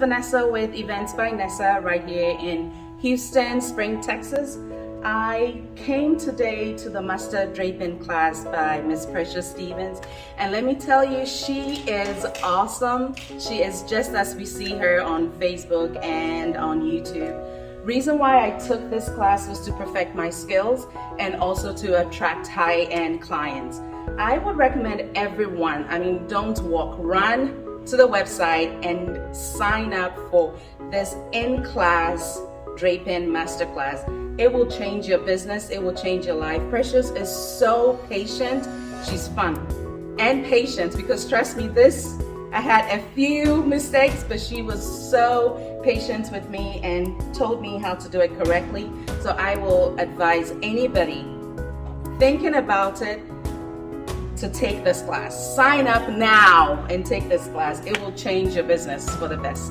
Vanessa with Events by Nessa right here in Houston, Spring, Texas. I came today to the Master Draping class by Miss Precious Stevens, and let me tell you, she is awesome. She is just as we see her on Facebook and on YouTube. Reason why I took this class was to perfect my skills and also to attract high-end clients. I would recommend everyone, don't walk, run to the website and sign up for this in-class draping masterclass. It will change your business. It will change your life. Precious is so patient. She's fun and patient, because trust me, I had a few mistakes, but she was so patient with me and told me how to do it correctly. So I will advise anybody thinking about it to take this class. Sign up now and take this class. It will change your business for the best.